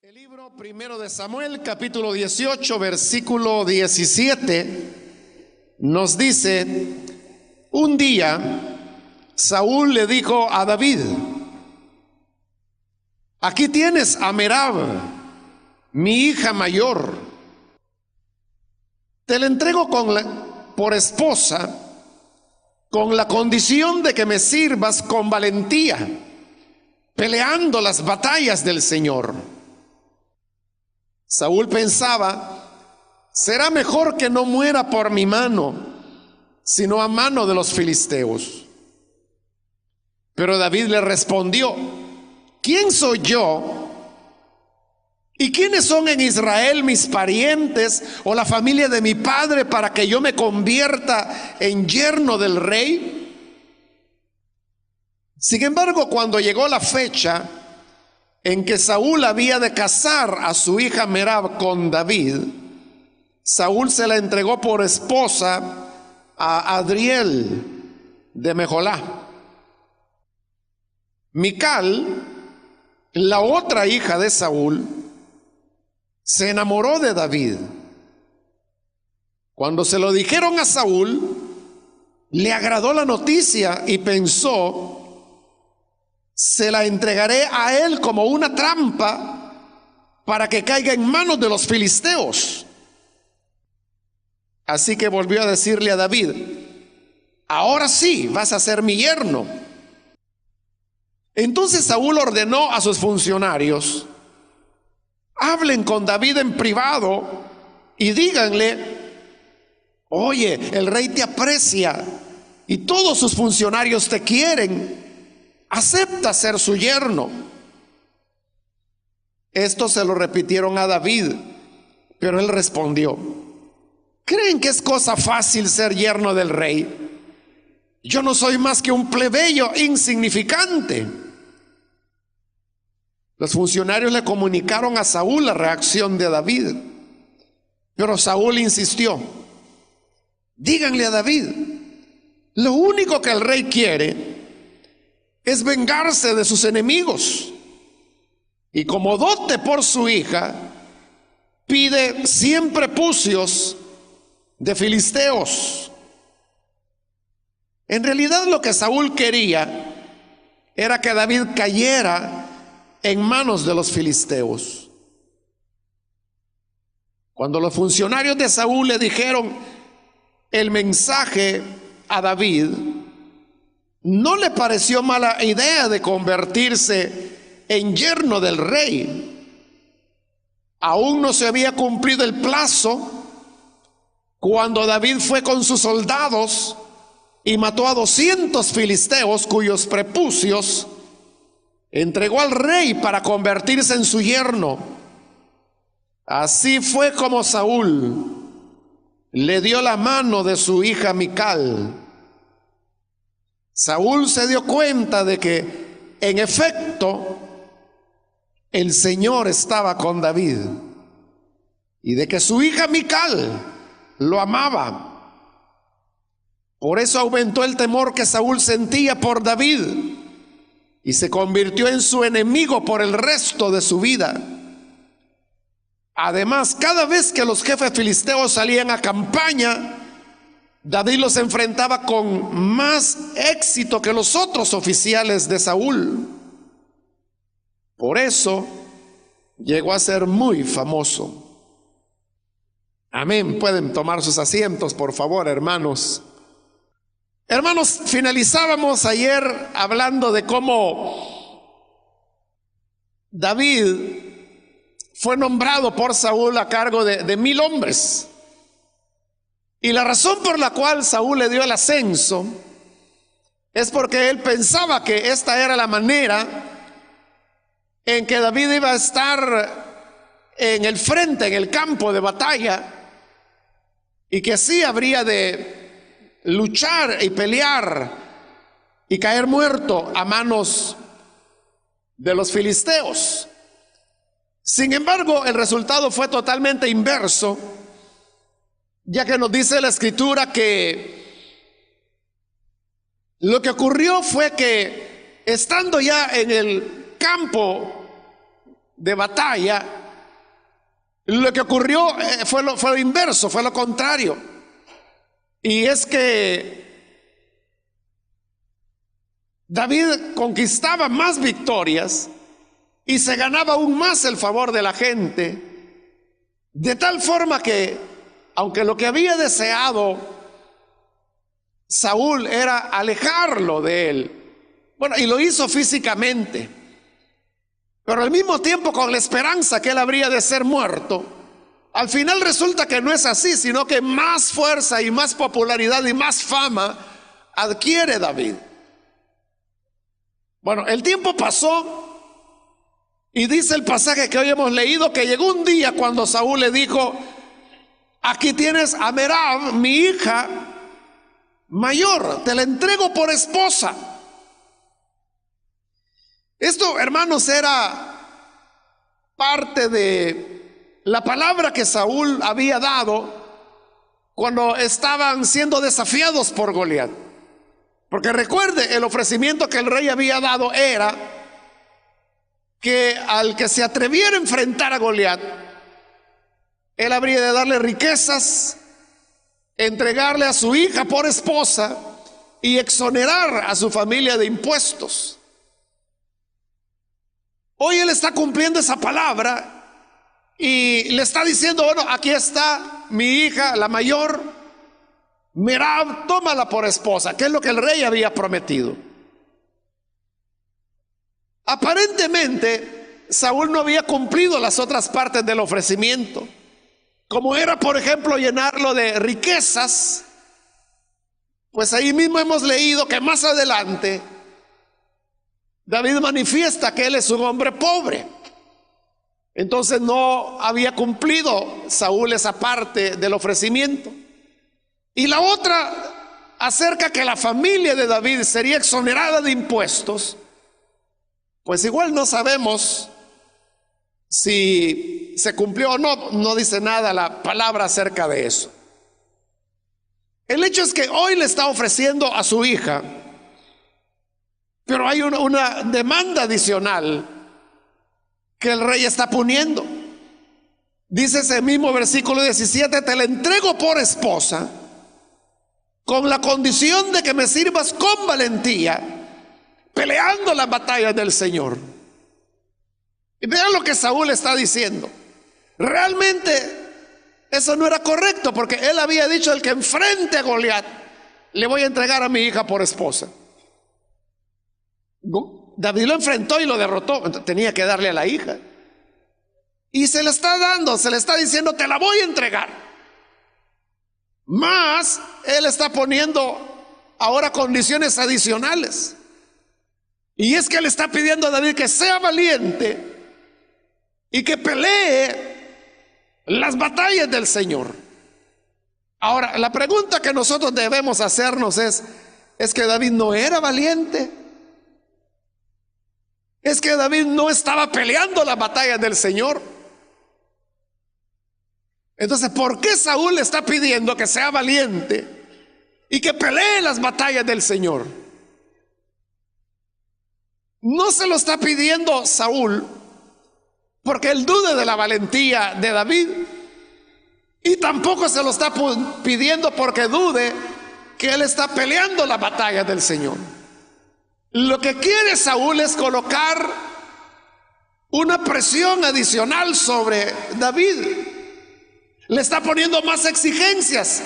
El libro primero de Samuel, capítulo 18, versículo 17, nos dice: un día Saúl le dijo a David: aquí tienes a Merab, mi hija mayor. Te la entrego por esposa, con la condición de que me sirvas con valentía, peleando las batallas del Señor. Saúl pensaba: será mejor que no muera por mi mano, sino a mano de los filisteos. Pero David le respondió: ¿quién soy yo? ¿Y quiénes son en Israel mis parientes o la familia de mi padre para que yo me convierta en yerno del rey? Sin embargo, cuando llegó la fecha en que Saúl había de casar a su hija Merab con David, Saúl se la entregó por esposa a Adriel de Mejolá. Mical, la otra hija de Saúl, se enamoró de David. Cuando se lo dijeron a Saúl, le agradó la noticia y pensó: se la entregaré a él como una trampa para que caiga en manos de los filisteos. Así que volvió a decirle a David: ahora sí vas a ser mi yerno. Entonces Saúl ordenó a sus funcionarios: hablen con David en privado y díganle: oye, el rey te aprecia y todos sus funcionarios te quieren. Acepta ser su yerno. Esto se lo repitieron a David, pero él respondió: ¿creen que es cosa fácil ser yerno del rey? Yo no soy más que un plebeyo insignificante. Los funcionarios le comunicaron a Saúl la reacción de David, pero Saúl insistió: díganle a David, lo único que el rey quiere es vengarse de sus enemigos, y como dote por su hija pide 100 prepucios de filisteos. En realidad lo que Saúl quería era que David cayera en manos de los filisteos. Cuando los funcionarios de Saúl le dijeron el mensaje a David, no le pareció mala idea de convertirse en yerno del rey. Aún no se había cumplido el plazo cuando David fue con sus soldados y mató a 200 filisteos cuyos prepucios entregó al rey para convertirse en su yerno. Así fue como Saúl le dio la mano de su hija Mical. Saúl se dio cuenta de que, en efecto, el Señor estaba con David y de que su hija Mical lo amaba. Por eso aumentó el temor que Saúl sentía por David y se convirtió en su enemigo por el resto de su vida. Además, cada vez que los jefes filisteos salían a campaña, David los enfrentaba con más éxito que los otros oficiales de Saúl. Por eso llegó a ser muy famoso. Amén. Pueden tomar sus asientos, por favor, hermanos. Hermanos, finalizábamos ayer hablando de cómo David fue nombrado por Saúl a cargo de 1000 hombres. Y la razón por la cual Saúl le dio el ascenso es porque él pensaba que esta era la manera en que David iba a estar en el frente, en el campo de batalla, y que así habría de luchar y pelear y caer muerto a manos de los filisteos. Sin embargo, el resultado fue totalmente inverso, ya que nos dice la escritura que lo que ocurrió fue que, estando ya en el campo de batalla, lo que ocurrió fue lo inverso, fue lo contrario. Y es que David conquistaba más victorias y se ganaba aún más el favor de la gente, de tal forma que, aunque lo que había deseado Saúl era alejarlo de él, bueno, y lo hizo físicamente, pero al mismo tiempo con la esperanza que él habría de ser muerto, al final resulta que no es así, sino que más fuerza y más popularidad y más fama adquiere David. Bueno, el tiempo pasó y dice el pasaje que hoy hemos leído que llegó un día cuando Saúl le dijo: aquí tienes a Merab, mi hija mayor, te la entrego por esposa. Esto, hermanos, era parte de la palabra que Saúl había dado cuando estaban siendo desafiados por Goliat. Porque recuerde, el ofrecimiento que el rey había dado era que al que se atreviera a enfrentar a Goliat, él habría de darle riquezas, entregarle a su hija por esposa y exonerar a su familia de impuestos. Hoy él está cumpliendo esa palabra y le está diciendo: bueno, aquí está mi hija, la mayor, Merab, tómala por esposa, que es lo que el rey había prometido. Aparentemente, Saúl no había cumplido las otras partes del ofrecimiento, como era, por ejemplo, llenarlo de riquezas. Pues ahí mismo hemos leído que más adelante David manifiesta que él es un hombre pobre. Entonces no había cumplido Saúl esa parte del ofrecimiento. Y la otra, acerca que la familia de David sería exonerada de impuestos, pues igual no sabemos si se cumplió o no. No dice nada la palabra acerca de eso. El hecho es que hoy le está ofreciendo a su hija, pero hay una demanda adicional que el rey está poniendo. Dice ese mismo versículo 17: te la entrego por esposa con la condición de que me sirvas con valentía peleando las batallas del Señor. Y vean lo que Saúl está diciendo. Realmente eso no era correcto, porque él había dicho: el que enfrente a Goliat le voy a entregar a mi hija por esposa. David lo enfrentó y lo derrotó, tenía que darle a la hija. Y se le está dando, se le está diciendo: te la voy a entregar. Más, él está poniendo ahora condiciones adicionales. Y es que le está pidiendo a David que sea valiente y que pelee las batallas del Señor. Ahora, la pregunta que nosotros debemos hacernos es que David no era valiente. Es que David no estaba peleando las batallas del Señor. Entonces, ¿por qué Saúl le está pidiendo que sea valiente y que pelee las batallas del Señor? No se lo está pidiendo Saúl porque él dude de la valentía de David, y tampoco se lo está pidiendo porque dude que él está peleando las batallas del Señor. Lo que quiere Saúl es colocar una presión adicional sobre David. Le está poniendo más exigencias.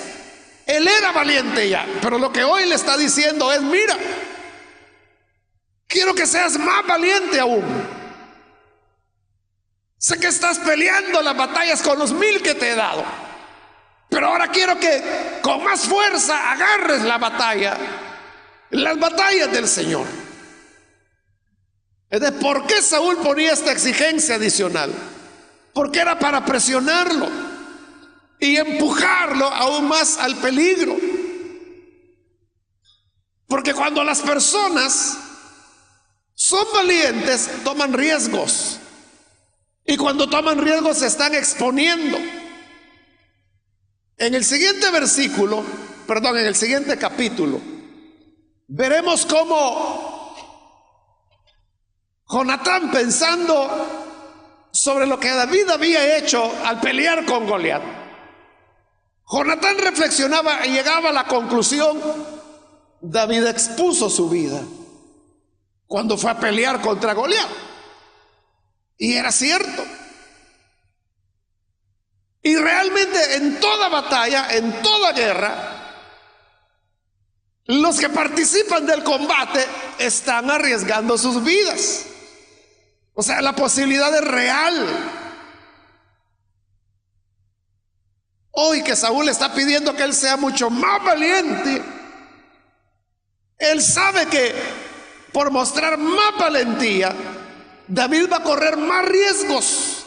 Él era valiente ya, pero lo que hoy le está diciendo es: mira, quiero que seas más valiente aún. Sé que estás peleando las batallas con los 1000 que te he dado, pero ahora quiero que con más fuerza agarres la batalla, las batallas del Señor. Entonces, ¿por qué Saúl ponía esta exigencia adicional? Porque era para presionarlo y empujarlo aún más al peligro. Porque cuando las personas son valientes, toman riesgos, y cuando toman riesgos se están exponiendo. En el siguiente en el siguiente capítulo, veremos cómo Jonatán, pensando sobre lo que David había hecho al pelear con Goliat. Jonatán reflexionaba y llegaba a la conclusión: David expuso su vida cuando fue a pelear contra Goliat. Y era cierto. Y realmente en toda batalla, en toda guerra, los que participan del combate están arriesgando sus vidas. O sea, la posibilidad es real. Hoy que Saúl está pidiendo que él sea mucho más valiente, él sabe que por mostrar más valentía, David va a correr más riesgos.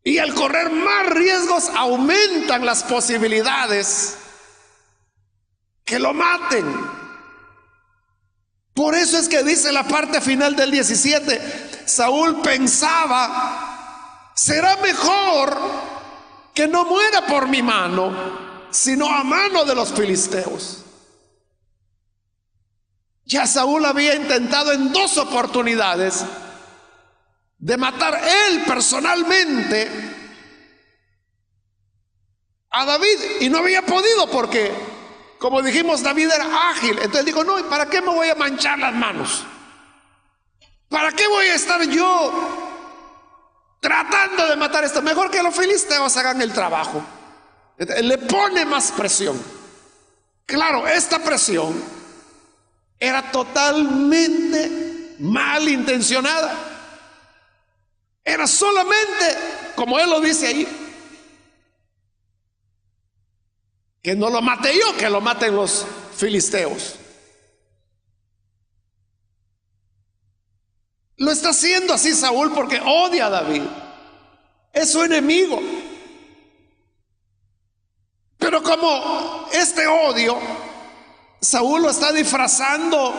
Y al correr más riesgos aumentan las posibilidades que lo maten. Por eso es que dice la parte final del 17, Saúl pensaba: será mejor que no muera por mi mano, sino a mano de los filisteos. Ya Saúl había intentado en 2 oportunidades de matar él personalmente a David, y no había podido porque, como dijimos, David era ágil. Entonces dijo: no, ¿y para qué me voy a manchar las manos? ¿Para qué voy a estar yo tratando de matar esto? Mejor que los filisteos hagan el trabajo. Le pone más presión. Claro, esta presión era totalmente malintencionada. Era solamente, como él lo dice ahí, que no lo mate yo, que lo maten los filisteos. Lo está haciendo así Saúl porque odia a David, es su enemigo. Pero como este odio Saúl lo está disfrazando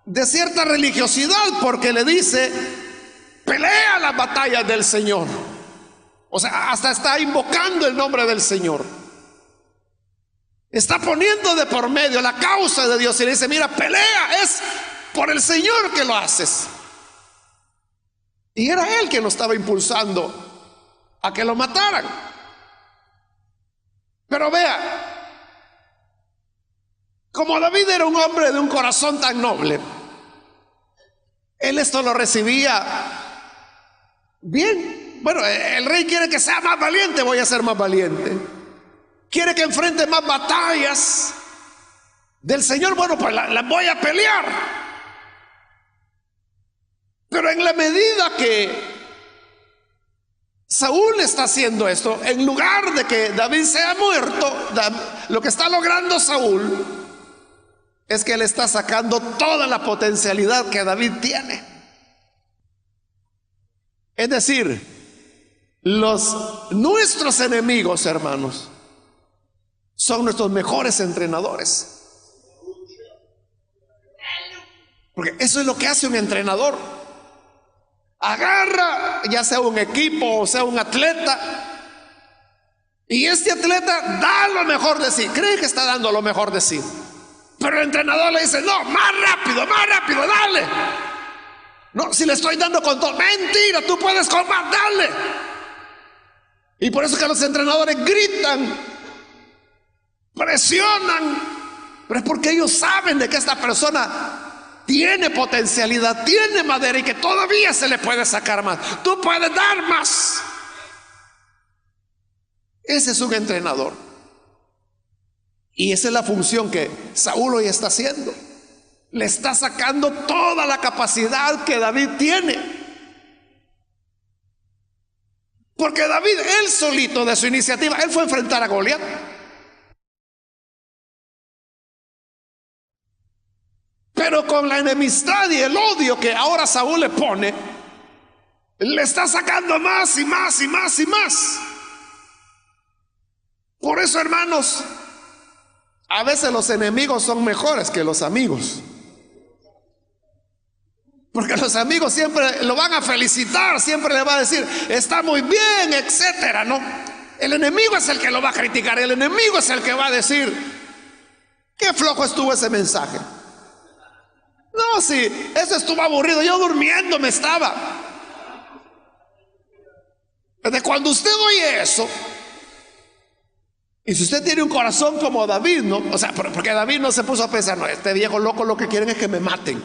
de cierta religiosidad, porque le dice: pelea las batallas del Señor. O sea, hasta está invocando el nombre del Señor. Está poniendo de por medio la causa de Dios y le dice: mira, pelea, es por el Señor que lo haces. Y era él quien lo estaba impulsando a que lo mataran. Pero vea, como David era un hombre de un corazón tan noble, él esto lo recibía bien. Bueno, el rey quiere que sea más valiente, voy a ser más valiente. Quiere que enfrente más batallas del Señor, bueno, pues las voy a pelear. Pero en la medida que Saúl está haciendo esto, en lugar de que David sea muerto, lo que está logrando Saúl es que le está sacando toda la potencialidad que David tiene. Es decir, nuestros enemigos, hermanos, son nuestros mejores entrenadores. Porque eso es lo que hace un entrenador. Agarra, ya sea un equipo o sea un atleta, y este atleta da lo mejor de sí, cree que está dando lo mejor de sí, pero el entrenador le dice: no, más rápido, dale. No, si le estoy dando con todo, mentira, tú puedes con más, dale. Y por eso que los entrenadores gritan, presionan, pero es porque ellos saben de que esta persona tiene potencialidad, tiene madera y que todavía se le puede sacar más. Tú puedes dar más. Ese es un entrenador. Y esa es la función que Saúl hoy está haciendo. Le está sacando toda la capacidad que David tiene. Porque David, él solito de su iniciativa, él fue a enfrentar a Goliat. Pero con la enemistad y el odio que ahora Saúl le pone, le está sacando más y más y más y más. Por eso, hermanos, a veces los enemigos son mejores que los amigos. Porque los amigos siempre lo van a felicitar, siempre le va a decir: está muy bien, etcétera, ¿no? El enemigo es el que lo va a criticar, el enemigo es el que va a decir: qué flojo estuvo ese mensaje. No, sí, eso estuvo aburrido, yo durmiendo me estaba. Entonces, cuando usted oye eso, y si usted tiene un corazón como David, ¿no? O sea, porque David no se puso a pensar, no, este viejo loco lo que quieren es que me maten.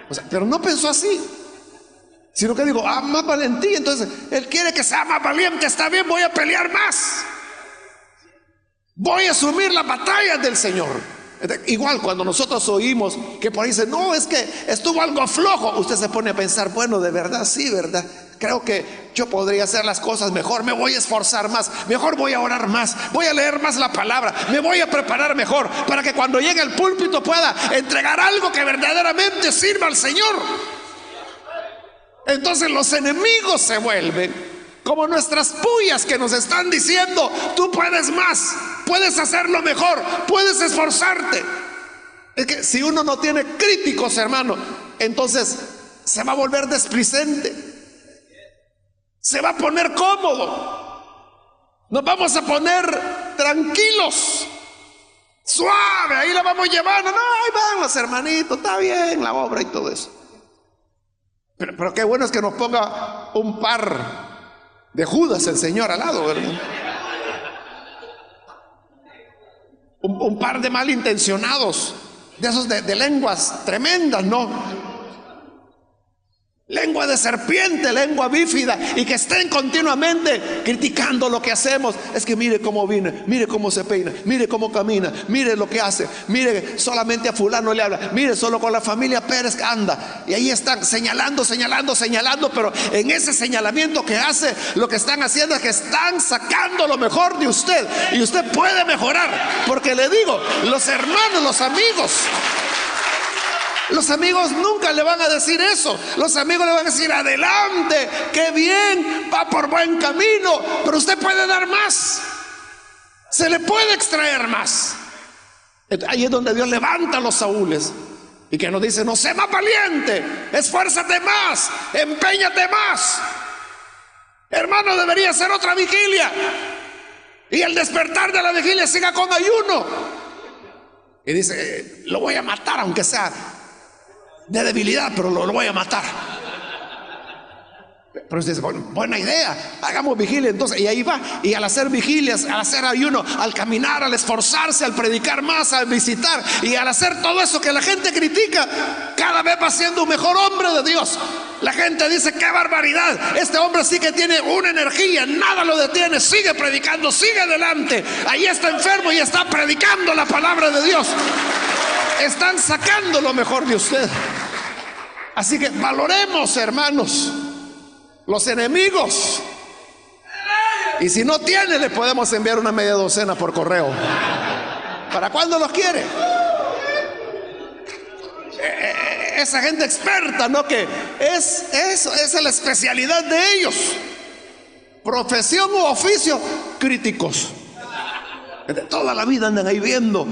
O sea, pero no pensó así, sino que digo, más valentía. Entonces, él quiere que sea más valiente. Está bien, voy a pelear más. Voy a asumir las batallas del Señor. Igual cuando nosotros oímos que por ahí dicen, no, es que estuvo algo flojo, usted se pone a pensar, bueno, de verdad, sí, verdad, creo que yo podría hacer las cosas mejor, me voy a esforzar más, mejor voy a orar más, voy a leer más la palabra, me voy a preparar mejor para que cuando llegue al púlpito pueda entregar algo que verdaderamente sirva al Señor. Entonces los enemigos se vuelven como nuestras puyas que nos están diciendo, tú puedes más, puedes hacerlo mejor, puedes esforzarte. Es que si uno no tiene críticos, hermano, entonces se va a volver displicente, se va a poner cómodo, nos vamos a poner tranquilos, suave, ahí la vamos llevando. No, ahí van los hermanitos, está bien la obra y todo eso. Pero qué bueno es que nos ponga un par de Judas el Señor al lado, ¿verdad? Un par de malintencionados, de esos de lenguas tremendas, ¿no? Lengua de serpiente, lengua bífida, y que estén continuamente criticando lo que hacemos. Es que mire cómo viene, mire cómo se peina, mire cómo camina, mire lo que hace, mire solamente a fulano le habla, mire solo con la familia Pérez anda. Y ahí están señalando, pero en ese señalamiento que hace, lo que están haciendo es que están sacando lo mejor de usted. Y usted puede mejorar, porque le digo, los hermanos, los amigos nunca le van a decir eso. Los amigos le van a decir, adelante, qué bien, va por buen camino, pero usted puede dar más, se le puede extraer más. Ahí es donde Dios levanta a los Saúles y que nos dice, no, sé más valiente, esfuérzate más, empeñate más. Hermano, debería hacer otra vigilia, y al despertar de la vigilia siga con ayuno. Y dice, lo voy a matar, aunque sea de debilidad, pero lo voy a matar. Pero usted dice, buena idea, hagamos vigilia entonces. Y ahí va, y al hacer vigilias, al hacer ayuno, al caminar, al esforzarse, al predicar más, al visitar, y al hacer todo eso que la gente critica, cada vez va siendo un mejor hombre de Dios. La gente dice, qué barbaridad, este hombre sí que tiene una energía, nada lo detiene, sigue predicando, sigue adelante. Ahí está enfermo y está predicando la palabra de Dios. Están sacando lo mejor de usted. Así que valoremos, hermanos, los enemigos. Y si no tiene, le podemos enviar una media docena por correo. ¿Para cuándo los quiere? Esa gente experta, ¿no? Que esa es la especialidad de ellos. Profesión u oficio, críticos. Toda la vida andan ahí viendo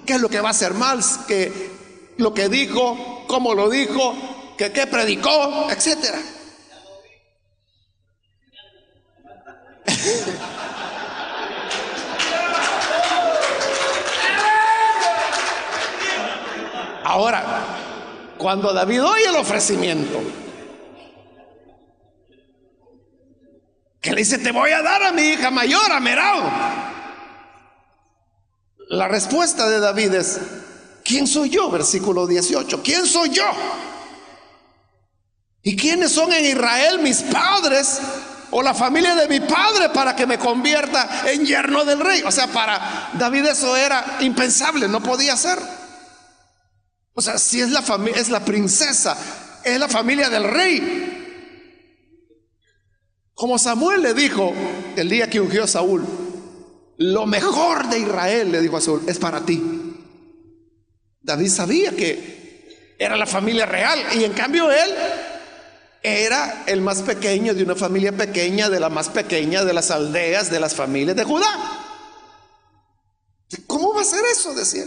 qué es lo que va a hacer mal, que lo que dijo, cómo lo dijo, que qué predicó, etcétera. Ahora, cuando David oye el ofrecimiento, que le dice, te voy a dar a mi hija mayor, a Merab. La respuesta de David es, ¿quién soy yo? Versículo 18, ¿quién soy yo? ¿Y quiénes son en Israel mis padres o la familia de mi padre para que me convierta en yerno del rey? O sea, para David eso era impensable, no podía ser. O sea, si es la familia, es la princesa, es la familia del rey. Como Samuel le dijo el día que ungió a Saúl, lo mejor de Israel, le dijo a Saúl, es para ti. David sabía que era la familia real, y en cambio él era el más pequeño de una familia pequeña, de la más pequeña de las aldeas, de las familias de Judá. ¿Cómo va a ser eso? Decía.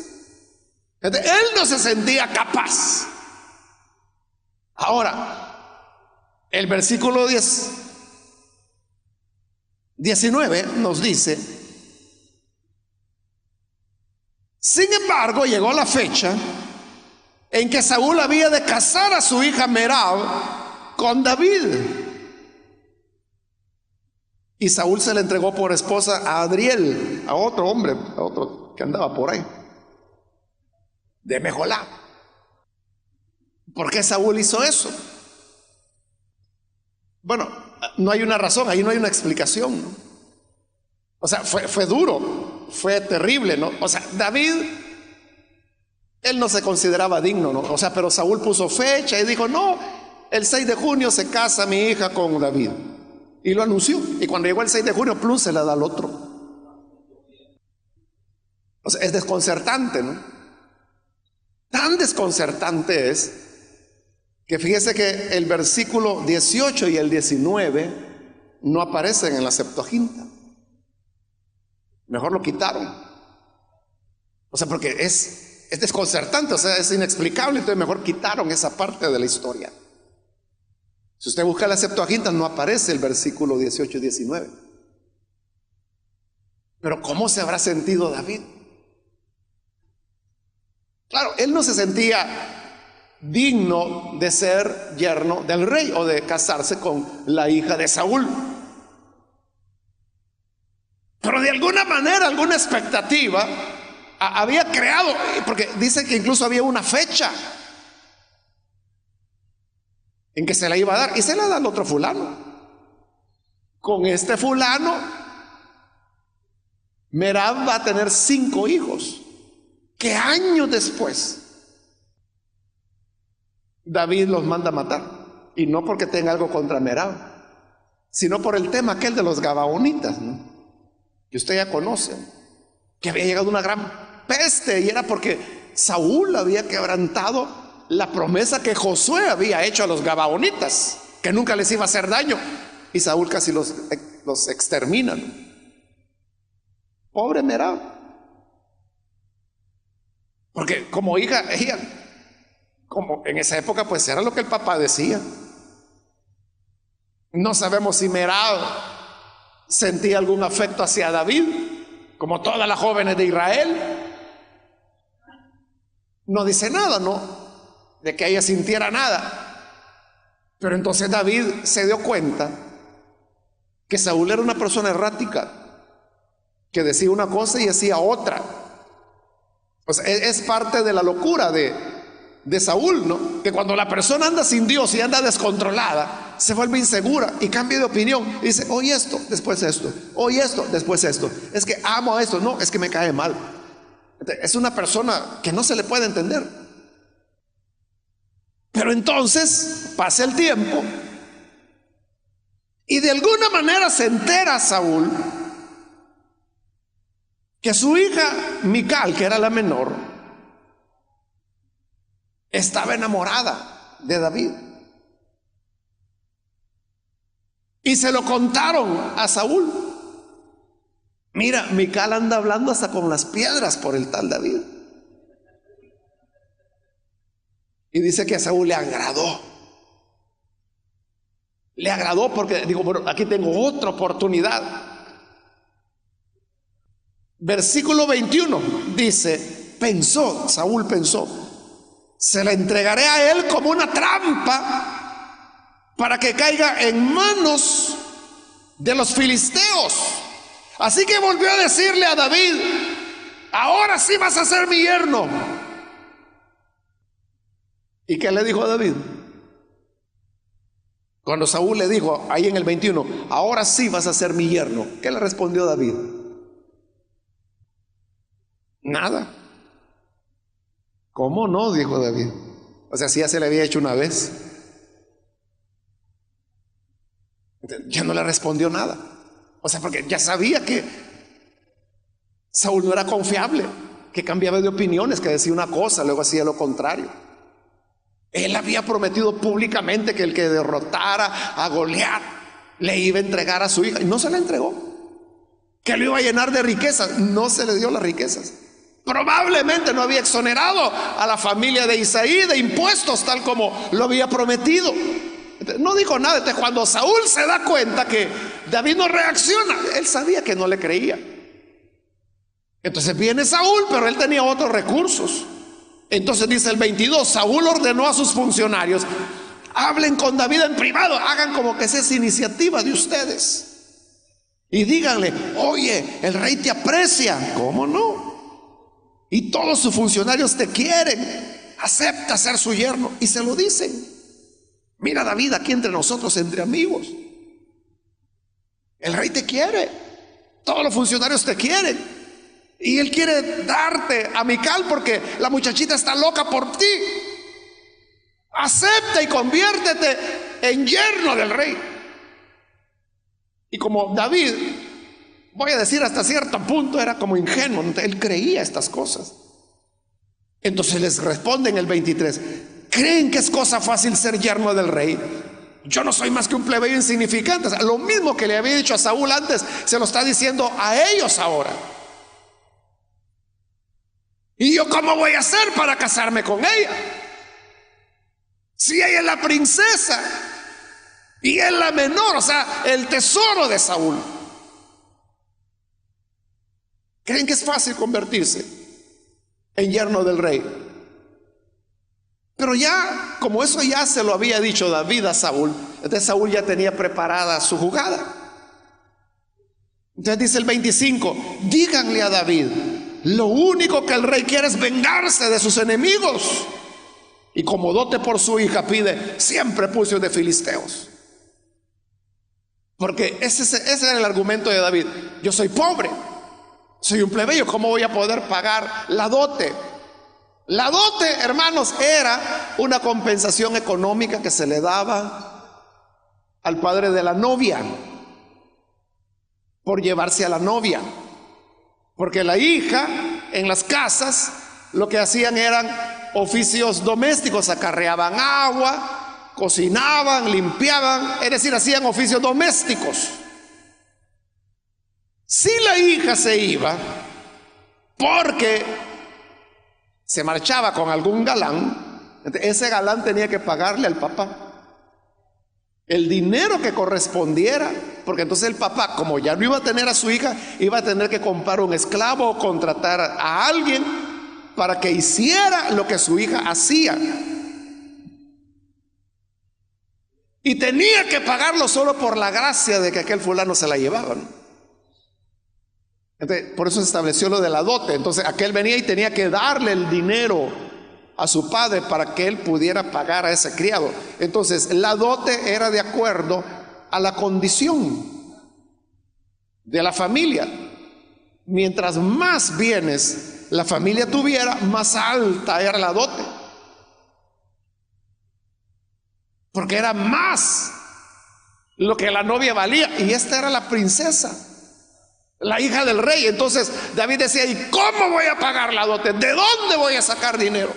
Él no se sentía capaz. Ahora, el versículo 19 nos dice, sin embargo, llegó la fecha en que Saúl había de casar a su hija Merab con David. Y Saúl se le entregó por esposa a Adriel, a otro hombre, a otro que andaba por ahí, de Mejolá. ¿Por qué Saúl hizo eso? Bueno, no hay una razón, ahí no hay una explicación, ¿no? O sea, fue duro, fue terrible, ¿no? O sea, David, él no se consideraba digno, ¿no? O sea, pero Saúl puso fecha y dijo, no, el 6 de junio se casa mi hija con David. Y lo anunció. Y cuando llegó el 6 de junio, plum, se la da al otro. O sea, es desconcertante, ¿no? Tan desconcertante es que fíjese que el versículo 18 y el 19 no aparecen en la Septuaginta. Mejor lo quitaron. O sea, porque es desconcertante, o sea, es inexplicable. Entonces mejor quitaron esa parte de la historia. Si usted busca la Septuaginta, no aparece el versículo 18 y 19. Pero ¿cómo se habrá sentido David? Claro, él no se sentía digno de ser yerno del rey o de casarse con la hija de Saúl. Pero de alguna manera, alguna expectativa había creado, porque dice que incluso había una fecha en que se la iba a dar, y se la da al otro fulano. Con este fulano, Merab va a tener 5 hijos, que años después David los manda a matar. Y no porque tenga algo contra Merab, sino por el tema aquel de los gabaonitas, ¿no? Que usted ya conoce, que había llegado una gran peste, y era porque Saúl había quebrantado la promesa que Josué había hecho a los gabaonitas, que nunca les iba a hacer daño, y Saúl casi los extermina, ¿no? Pobre Merab, porque como hija, ella, como en esa época, pues era lo que el papá decía. No sabemos si Merab sentía algún afecto hacia David, como todas las jóvenes de Israel. No dice nada, ¿no?, de que ella sintiera nada. Pero entonces David se dio cuenta que Saúl era una persona errática, que decía una cosa y hacía otra. O sea, es parte de la locura de Saúl, ¿no? Que cuando la persona anda sin Dios y anda descontrolada, se vuelve insegura y cambia de opinión. Y dice, hoy esto, después esto, hoy esto, después esto. Es que amo a esto, no, es que me cae mal. Es una persona que no se le puede entender. Pero entonces pasa el tiempo y de alguna manera se entera Saúl que su hija Mical, que era la menor, estaba enamorada de David. Y se lo contaron a Saúl. Mira, Mical anda hablando hasta con las piedras por el tal David. Y dice que a Saúl le agradó. Le agradó porque digo, bueno, aquí tengo otra oportunidad. Versículo 21 dice, Saúl pensó, se la entregaré a él como una trampa para que caiga en manos de los filisteos. Así que volvió a decirle a David, ahora sí vas a ser mi yerno. ¿Y qué le dijo a David? Cuando Saúl le dijo ahí en el 21, ahora sí vas a ser mi yerno, ¿qué le respondió David? Nada. ¿Cómo no?, dijo David. O sea, si ya se le había hecho una vez. Ya no le respondió nada. O sea, porque ya sabía que Saúl no era confiable, que cambiaba de opiniones, que decía una cosa, luego hacía lo contrario. Él había prometido públicamente que el que derrotara a Goliat le iba a entregar a su hija, y no se la entregó. Que lo iba a llenar de riquezas, no se le dio las riquezas. Probablemente no había exonerado a la familia de Isaí de impuestos tal como lo había prometido. No dijo nada. Entonces, cuando Saúl se da cuenta que David no reacciona, él sabía que no le creía. Entonces viene Saúl, pero él tenía otros recursos. Entonces dice el 22, Saúl ordenó a sus funcionarios, hablen con David en privado, hagan como que esa es iniciativa de ustedes. Y díganle: oye, el rey te aprecia. ¿Cómo no? Y todos sus funcionarios te quieren. Acepta ser su yerno. Y se lo dicen. Mira, David, aquí entre nosotros, entre amigos, el rey te quiere. Todos los funcionarios te quieren. Y él quiere darte a Mical porque la muchachita está loca por ti. Acepta y conviértete en yerno del rey. Y como David, voy a decir hasta cierto punto, era como ingenuo, él creía estas cosas. Entonces les responde en el 23: ¿creen que es cosa fácil ser yerno del rey? Yo no soy más que un plebeyo insignificante. O sea, lo mismo que le había dicho a Saúl antes, se lo está diciendo a ellos ahora. ¿Y yo cómo voy a hacer para casarme con ella? Si ella es la princesa y él la menor, o sea, el tesoro de Saúl. ¿Creen que es fácil convertirse en yerno del rey? Pero ya, como eso ya se lo había dicho David a Saúl, entonces Saúl ya tenía preparada su jugada. Entonces dice el 25: díganle a David, lo único que el rey quiere es vengarse de sus enemigos, y como dote por su hija pide 100 prepucios de filisteos. Porque ese era el argumento de David: yo soy pobre, soy un plebeyo, ¿cómo voy a poder pagar la dote? La dote, hermanos, era una compensación económica que se le daba al padre de la novia por llevarse a la novia. Porque la hija en las casas lo que hacían eran oficios domésticos: acarreaban agua, cocinaban, limpiaban, es decir, hacían oficios domésticos. Si la hija se iba porque se marchaba con algún galán, ese galán tenía que pagarle al papá el dinero que correspondiera, porque entonces el papá, como ya no iba a tener a su hija, iba a tener que comprar un esclavo o contratar a alguien para que hiciera lo que su hija hacía. Y tenía que pagarlo solo por la gracia de que aquel fulano se la llevaba, ¿no? Entonces, por eso se estableció lo de la dote. Entonces aquel venía y tenía que darle el dinero a su padre para que él pudiera pagar a ese criado. Entonces la dote era de acuerdo a la condición de la familia. Mientras más bienes la familia tuviera, más alta era la dote, porque era más lo que la novia valía. Y esta era la princesa, la hija del rey. Entonces David decía: ¿y cómo voy a pagar la dote? ¿De dónde voy a sacar dinero?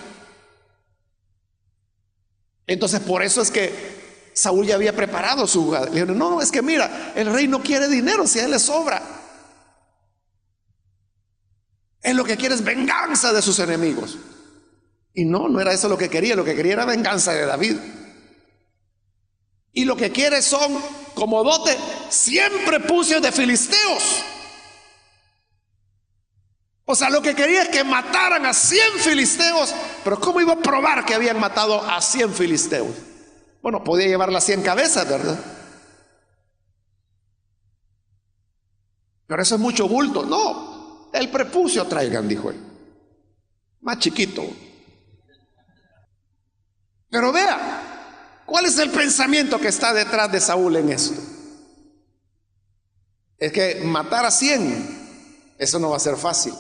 Entonces por eso es que Saúl ya había preparado su jugada. Le dijo: no, es que mira, el rey no quiere dinero, si a él le sobra. Él lo que quiere es venganza de sus enemigos. Y no era eso lo que quería. Lo que quería era venganza de David. Y lo que quiere son, como dote, 100 prepucios de filisteos. O sea, lo que quería es que mataran a 100 filisteos. Pero ¿cómo iba a probar que habían matado a 100 filisteos? Bueno, podía llevar las 100 cabezas, ¿verdad? Pero eso es mucho bulto. No, el prepucio traigan, dijo él, más chiquito. Pero vea, ¿cuál es el pensamiento que está detrás de Saúl en esto? Es que matar a 100, eso no va a ser fácil.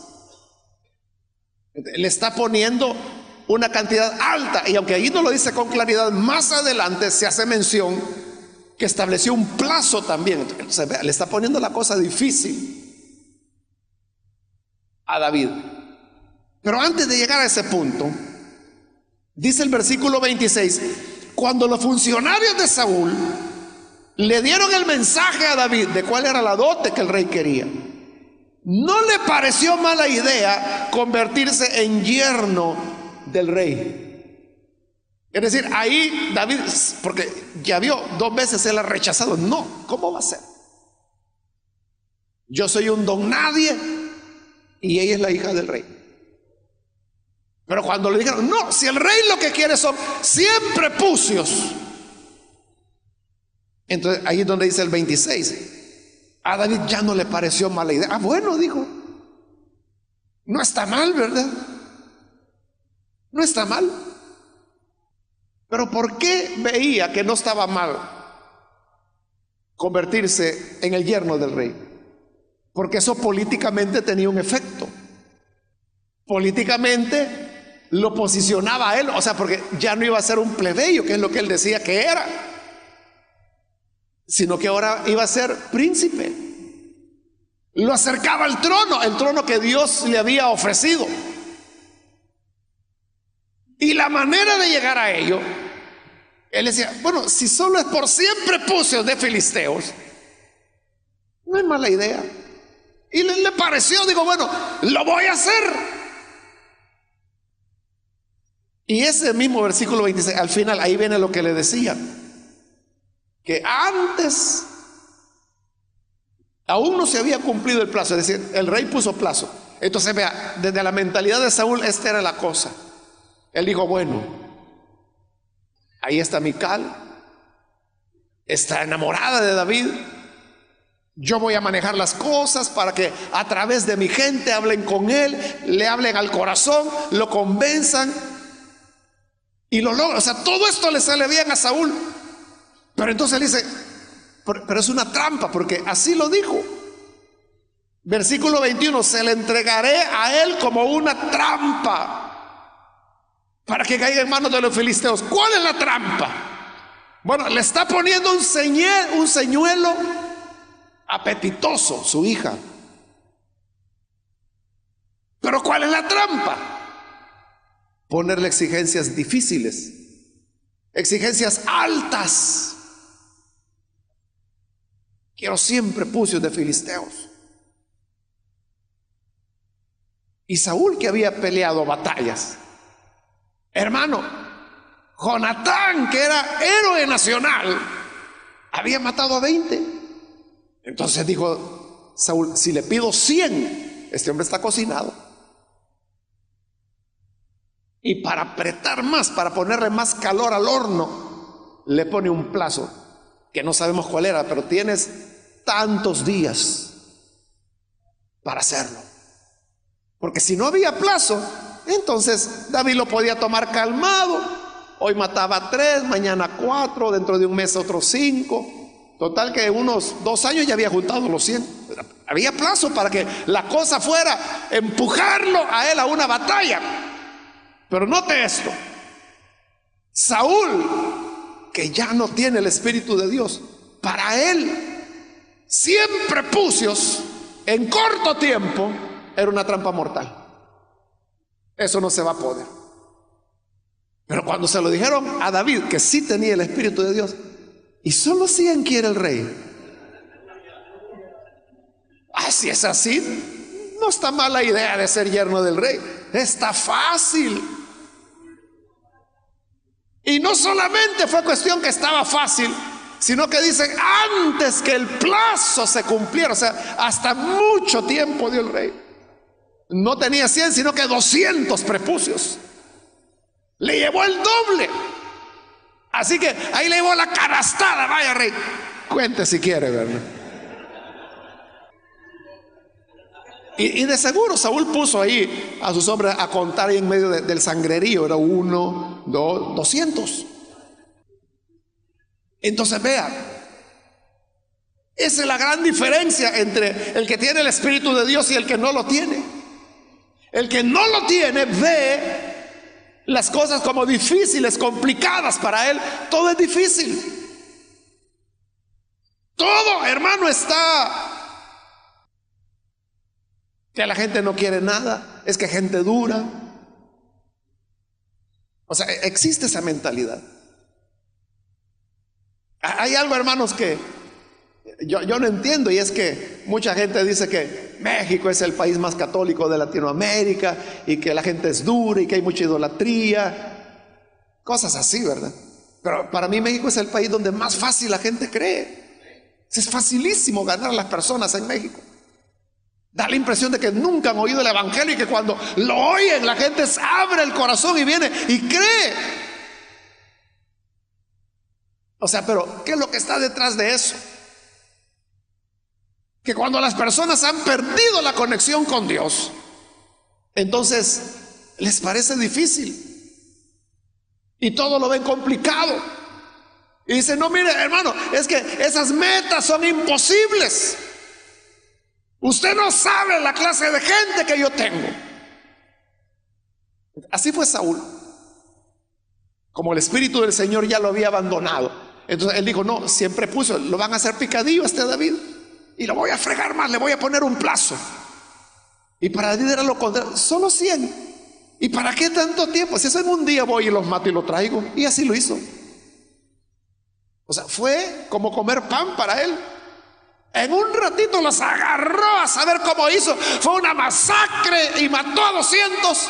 Le está poniendo una cantidad alta, y aunque ahí no lo dice con claridad, más adelante se hace mención que estableció un plazo también. Entonces, vea, le está poniendo la cosa difícil a David. Pero antes de llegar a ese punto, dice el versículo 26: cuando los funcionarios de Saúl le dieron el mensaje a David de cuál era la dote que el rey quería, no le pareció mala idea convertirse en yerno del rey. Es decir, ahí David, porque ya vio 2 veces él ha rechazado. No, ¿cómo va a ser? Yo soy un don nadie y ella es la hija del rey. Pero cuando le dijeron: no, si el rey lo que quiere son 100 prepucios, entonces ahí es donde dice el 26: A David ya no le pareció mala idea. Ah, bueno, dijo, no está mal, ¿verdad? No está mal. Pero ¿por qué veía que no estaba mal convertirse en el yerno del rey? Porque eso políticamente tenía un efecto. Políticamente lo posicionaba a él, o sea, porque ya no iba a ser un plebeyo, que es lo que él decía que era, sino que ahora iba a ser príncipe. Lo acercaba al trono, el trono que Dios le había ofrecido. Y la manera de llegar a ello, él decía, bueno, si solo es por 100 prepucios de filisteos, no es mala idea. Y le pareció, digo, bueno, lo voy a hacer. Y ese mismo versículo 26, al final, ahí viene lo que le decía, que antes aún no se había cumplido el plazo, es decir, el rey puso plazo. Entonces vea, desde la mentalidad de Saúl, esta era la cosa. Él dijo, bueno, ahí está Mical, está enamorada de David, yo voy a manejar las cosas para que a través de mi gente hablen con él, le hablen al corazón, lo convenzan y lo logran. O sea, todo esto le sale bien a Saúl. Pero entonces él dice, pero es una trampa, porque así lo dijo. Versículo 21, se le entregaré a él como una trampa para que caiga en manos de los filisteos. ¿Cuál es la trampa? Bueno, le está poniendo un señuelo apetitoso, su hija. Pero ¿cuál es la trampa? Ponerle exigencias difíciles, exigencias altas. Quiero 100 prepucios de filisteos. Y Saúl, que había peleado batallas, hermano, Jonatán, que era héroe nacional, había matado a 20. Entonces dijo Saúl, si le pido 100, este hombre está cocinado. Y para apretar más, para ponerle más calor al horno, le pone un plazo, que no sabemos cuál era, pero tienes tantos días para hacerlo. Porque si no había plazo, entonces David lo podía tomar calmado. Hoy mataba 3, mañana 4, dentro de un mes otros 5. Total que unos 2 años ya había juntado los 100. Había plazo para que la cosa fuera empujarlo a él a una batalla. Pero note esto, Saúl, que ya no tiene el Espíritu de Dios, para él 100 prepucios en corto tiempo era una trampa mortal. Eso no se va a poder. Pero cuando se lo dijeron a David, que sí tenía el Espíritu de Dios, y solo 100 quiere el rey. Si es así, no está mala idea de ser yerno del rey, está fácil. Y no solamente fue cuestión que estaba fácil, sino que dicen antes que el plazo se cumpliera, o sea, hasta mucho tiempo dio el rey. No tenía 100, sino que 200 prepucios. Le llevó el doble. Así que ahí le llevó la canastada. Vaya rey, cuente si quiere, ¿verdad? Y de seguro Saúl puso ahí a sus hombres a contar ahí en medio del sangrerío. Era 1, 2, 200. Entonces vea, esa es la gran diferencia entre el que tiene el Espíritu de Dios y el que no lo tiene. El que no lo tiene ve las cosas como difíciles, complicadas para él. Todo es difícil. Todo, hermano, está que la gente no quiere nada, es que gente dura. O sea, existe esa mentalidad. Hay algo, hermanos, que yo no entiendo, y es que mucha gente dice que México es el país más católico de Latinoamérica y que la gente es dura y que hay mucha idolatría, cosas así, ¿verdad? Pero para mí México es el país donde más fácil la gente cree. Es facilísimo ganar a las personas en México. Da la impresión de que nunca han oído el evangelio y que cuando lo oyen la gente abre el corazón y viene y cree. O sea, pero ¿qué es lo que está detrás de eso? que cuando las personas han perdido la conexión con Dios, entonces les parece difícil y todo lo ven complicado. Y dicen, no, mire, hermano, es que esas metas son imposibles. Usted no sabe la clase de gente que yo tengo. Así fue Saúl. Como el Espíritu del Señor ya lo había abandonado, entonces él dijo, no, siempre puso, lo van a hacer picadillo a este David y lo voy a fregar más, le voy a poner un plazo. Y para David era lo contrario, solo 100. ¿Y para qué tanto tiempo? Si eso en un día voy y los mato y los traigo. Y así lo hizo. O sea, fue como comer pan para él. En un ratito los agarró, a saber cómo hizo. Fue una masacre y mató a 200.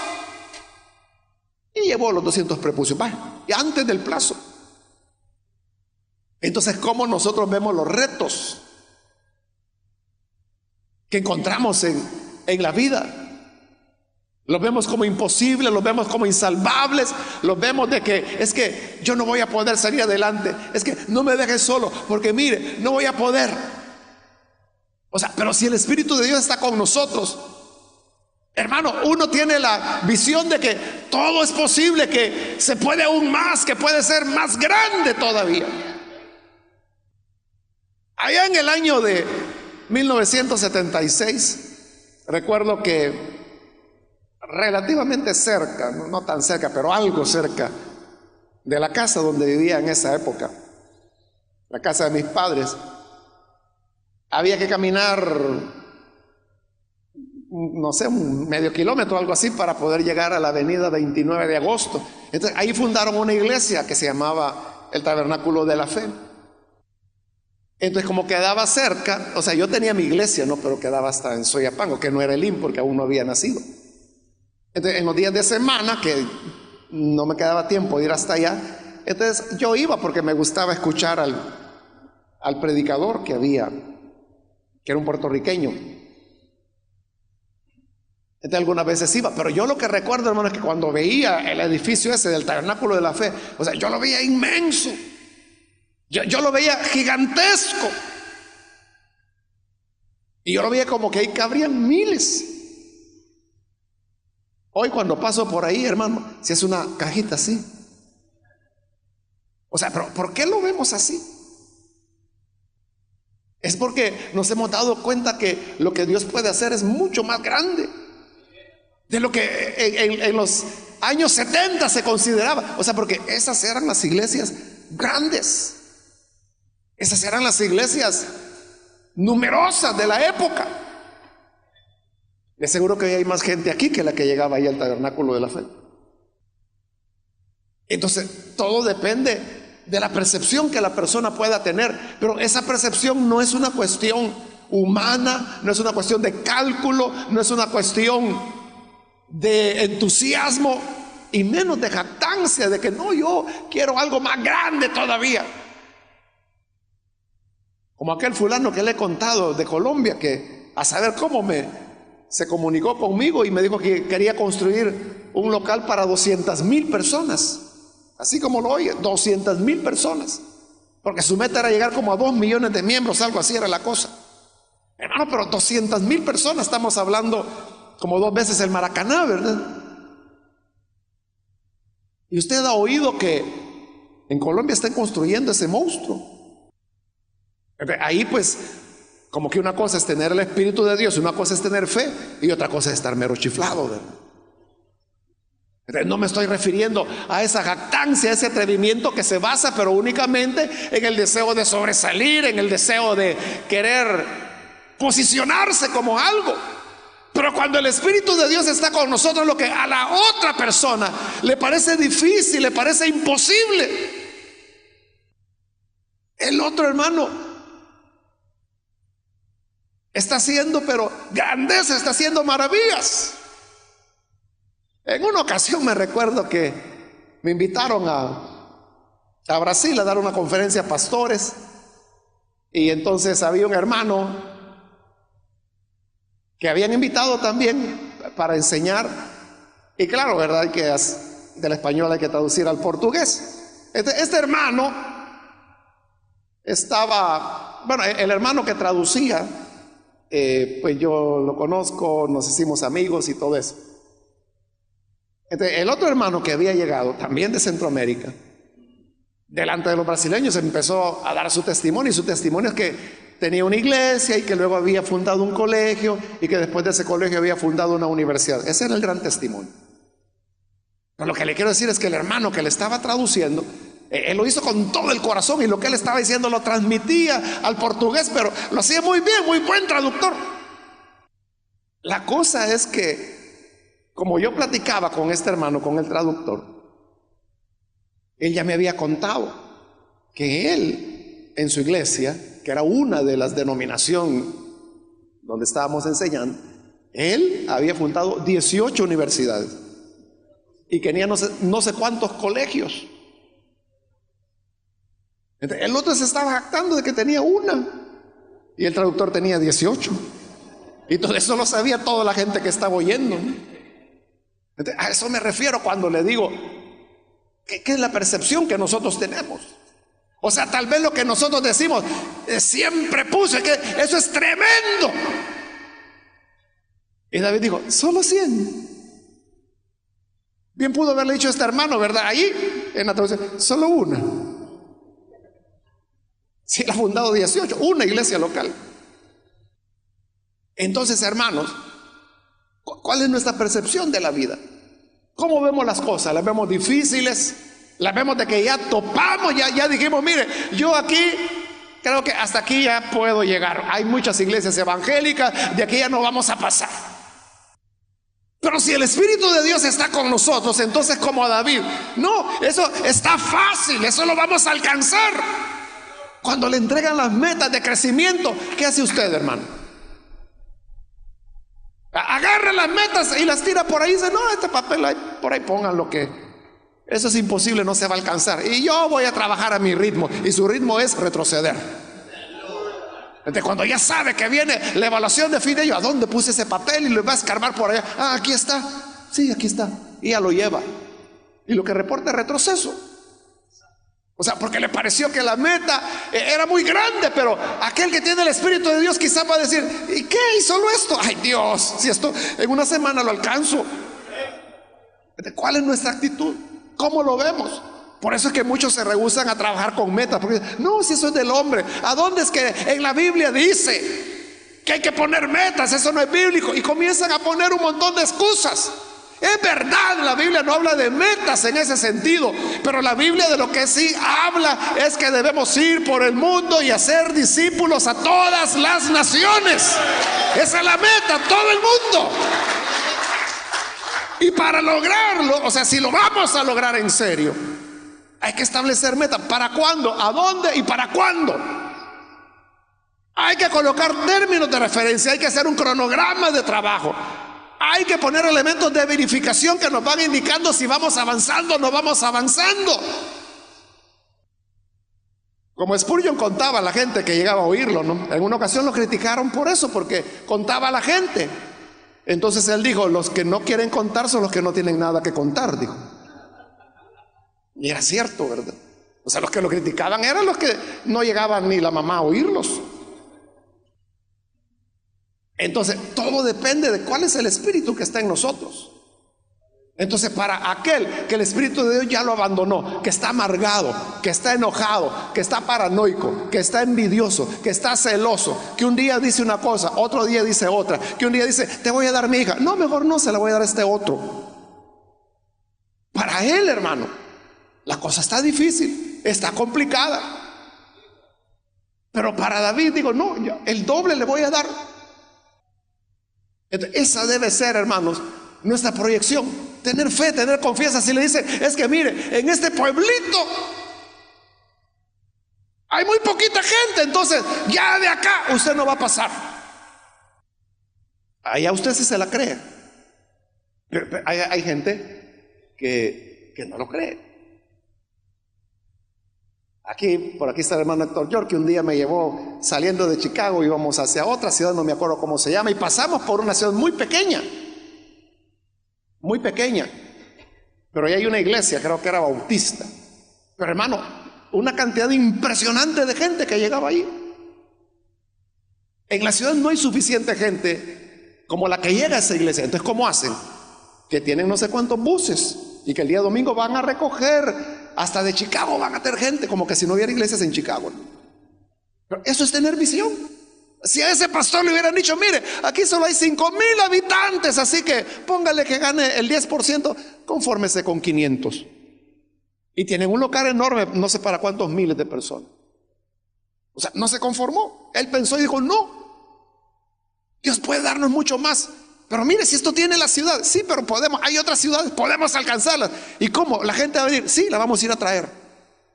Y llevó los 200 prepucios, y antes del plazo. Entonces, ¿cómo nosotros vemos los retos que encontramos en la vida? Los vemos como imposibles, los vemos como insalvables, los vemos de que es que yo no voy a poder salir adelante, es que no me dejes solo, porque mire, no voy a poder. O sea, pero si el Espíritu de Dios está con nosotros, hermano, uno tiene la visión de que todo es posible, que se puede aún más, que puede ser más grande todavía. Allá en el año de 1976, recuerdo que relativamente cerca, no tan cerca, pero algo cerca de la casa donde vivía en esa época, la casa de mis padres, había que caminar, no sé, un medio kilómetro, algo así, para poder llegar a la avenida 29 de agosto. Entonces ahí fundaron una iglesia que se llamaba el Tabernáculo de la Fe. Entonces, como quedaba cerca, o sea, yo tenía mi iglesia, ¿no? Pero quedaba hasta en Soyapango, que no era el IM, porque aún no había nacido. Entonces, en los días de semana, que no me quedaba tiempo de ir hasta allá, entonces yo iba porque me gustaba escuchar al predicador que había, que era un puertorriqueño. Entonces algunas veces iba, pero yo lo que recuerdo, hermano, es que cuando veía el edificio ese del Tabernáculo de la Fe, o sea, yo lo veía inmenso, yo lo veía gigantesco, y yo lo veía como que ahí cabrían miles. Hoy cuando paso por ahí, hermano, si es una cajita así. O sea, pero ¿por qué lo vemos así? Es porque nos hemos dado cuenta que lo que Dios puede hacer es mucho más grande de lo que en los años 70 se consideraba. O sea, porque esas eran las iglesias grandes, esas eran las iglesias numerosas de la época. De seguro que hay más gente aquí que la que llegaba ahí al Tabernáculo de la Fe. Entonces, todo depende de la percepción que la persona pueda tener, pero esa percepción no es una cuestión humana, no es una cuestión de cálculo, no es una cuestión de entusiasmo y menos de jactancia de que no, yo quiero algo más grande todavía. Como aquel fulano que le he contado de Colombia, que a saber cómo se comunicó conmigo y me dijo que quería construir un local para 200,000 personas. Así como lo oye, 200,000 personas. Porque su meta era llegar como a 2 millones de miembros, algo así era la cosa. Hermano, pero 200,000 personas, estamos hablando como 2 veces el Maracaná, ¿verdad? Y usted ha oído que en Colombia están construyendo ese monstruo. Ahí pues, como que una cosa es tener el Espíritu de Dios, una cosa es tener fe y otra cosa es estar mero chiflado, ¿verdad? No me estoy refiriendo a esa jactancia, a ese atrevimiento que se basa pero únicamente en el deseo de sobresalir, en el deseo de querer posicionarse como algo. Pero cuando el Espíritu de Dios está con nosotros, lo que a la otra persona le parece difícil, le parece imposible, el otro hermano está haciendo pero grandeza, está haciendo maravillas. En una ocasión me recuerdo que me invitaron a Brasil a dar una conferencia a pastores, y entonces había un hermano que habían invitado también para enseñar, y claro, verdad, que del español hay que traducir al portugués. Este hermano estaba, bueno, el hermano que traducía pues yo lo conozco, nos hicimos amigos y todo eso. Entonces, el otro hermano que había llegado, también de Centroamérica, delante de los brasileños empezó a dar su testimonio, y su testimonio es que tenía una iglesia y que luego había fundado un colegio y que después de ese colegio había fundado una universidad. Ese era el gran testimonio. Pero lo que le quiero decir es que el hermano que le estaba traduciendo, él lo hizo con todo el corazón, y lo que él estaba diciendo lo transmitía al portugués, pero lo hacía muy bien, muy buen traductor. La cosa es que, como yo platicaba con este hermano, con el traductor, él ya me había contado que él, en su iglesia, que era una de las denominaciones donde estábamos enseñando, él había fundado 18 universidades y tenía no sé cuántos colegios. Entonces, el otro se estaba jactando de que tenía una, y el traductor tenía 18. Y todo eso lo sabía toda la gente que estaba oyendo, ¿no? Entonces, a eso me refiero cuando le digo que es la percepción que nosotros tenemos. O sea, tal vez lo que nosotros decimos, siempre puse, que eso es tremendo. Y David dijo, solo 100. Bien pudo haberle dicho a este hermano, ¿verdad? Ahí en la traducción, solo una. Si él ha fundado 18, una iglesia local. Entonces, hermanos, ¿cuál es nuestra percepción de la vida? ¿Cómo vemos las cosas? ¿Las vemos difíciles? ¿Las vemos de que ya topamos? Ya dijimos, mire, yo aquí creo que hasta aquí ya puedo llegar. Hay muchas iglesias evangélicas, de aquí ya no vamos a pasar. Pero si el Espíritu de Dios está con nosotros, entonces como a David, no, eso está fácil, eso lo vamos a alcanzar. Cuando le entregan las metas de crecimiento, ¿qué hace usted, hermano? Agarra las metas y las tira por ahí y dice, no, este papel por ahí pongan lo que, eso es imposible, no se va a alcanzar, y yo voy a trabajar a mi ritmo, y su ritmo es retroceder. Entonces, cuando ya sabe que viene la evaluación de fin de año, ¿a dónde puse ese papel? Y lo va a escarbar por allá. Ah, aquí está. Sí, aquí está. Y ya lo lleva. Y lo que reporta es retroceso. O sea, porque le pareció que la meta era muy grande, pero aquel que tiene el Espíritu de Dios quizá va a decir, ¿y qué? ¿Y solo esto? Ay, Dios, si esto en una semana lo alcanzo. ¿Cuál es nuestra actitud? ¿Cómo lo vemos? Por eso es que muchos se rehúsan a trabajar con metas, porque no, si eso es del hombre. ¿A dónde es que en la Biblia dice que hay que poner metas? Eso no es bíblico. Y comienzan a poner un montón de excusas. Es verdad, la Biblia no habla de metas en ese sentido, pero la Biblia de lo que sí habla es que debemos ir por el mundo y hacer discípulos a todas las naciones. Esa es la meta, todo el mundo. Y para lograrlo, o sea, si lo vamos a lograr en serio, hay que establecer metas. ¿Para cuándo? ¿A dónde? ¿Y para cuándo? Hay que colocar términos de referencia, hay que hacer un cronograma de trabajo. Hay que poner elementos de verificación que nos van indicando si vamos avanzando o no vamos avanzando. Como Spurgeon contaba a la gente que llegaba a oírlo, ¿no? En una ocasión lo criticaron por eso, porque contaba a la gente. Entonces él dijo, los que no quieren contar son los que no tienen nada que contar, dijo. Y era cierto, ¿verdad? O sea, los que lo criticaban eran los que no llegaban ni la mamá a oírlos. Entonces, todo depende de cuál es el espíritu que está en nosotros. Entonces, para aquel que el Espíritu de Dios ya lo abandonó, que está amargado, que está enojado, que está paranoico, que está envidioso, que está celoso, que un día dice una cosa, otro día dice otra, que un día dice, te voy a dar mi hija. No, mejor no, se la voy a dar a este otro. Para él, hermano, la cosa está difícil, está complicada. Pero para David, digo, no, el doble le voy a dar. Entonces, esa debe ser, hermanos, nuestra proyección. Tener fe, tener confianza. Si le dicen, es que mire, en este pueblito hay muy poquita gente, entonces ya de acá usted no va a pasar. Allá usted sí se la cree. Pero hay gente que no lo cree. Por aquí está el hermano Héctor York, que un día me llevó saliendo de Chicago, íbamos hacia otra ciudad, no me acuerdo cómo se llama, y pasamos por una ciudad muy pequeña, pero ahí hay una iglesia, creo que era bautista, pero hermano, una cantidad impresionante de gente que llegaba ahí. En la ciudad no hay suficiente gente como la que llega a esa iglesia. Entonces, ¿cómo hacen? Que tienen no sé cuántos buses y que el día domingo van a recoger, hasta de Chicago van a tener gente, como que si no hubiera iglesias en Chicago. Pero eso es tener visión. Si a ese pastor le hubieran dicho, mire, aquí solo hay 5,000 habitantes, así que póngale que gane el 10%, confórmese con 500. Y tienen un local enorme, no sé para cuántos miles de personas. O sea, no se conformó. Él pensó y dijo, no, Dios puede darnos mucho más. Pero mire, si esto tiene la ciudad, sí, pero podemos, hay otras ciudades, podemos alcanzarlas. ¿Y cómo? La gente va a venir, sí, la vamos a ir a traer.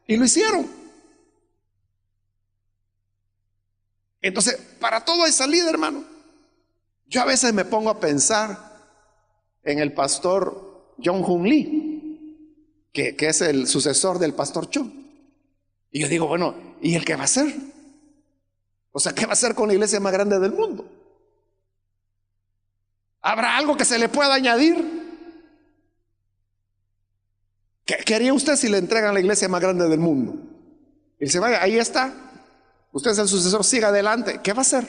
Y lo hicieron. Entonces, para todo hay salida, hermano. Yo a veces me pongo a pensar en el pastor John Hun Lee, que es el sucesor del pastor Cho. Y yo digo, bueno, ¿y el qué va a hacer? O sea, ¿qué va a hacer con la iglesia más grande del mundo? ¿Habrá algo que se le pueda añadir? ¿Qué haría usted si le entregan la iglesia más grande del mundo? Y dice, vaya, ahí está. Usted es el sucesor, siga adelante. ¿Qué va a hacer?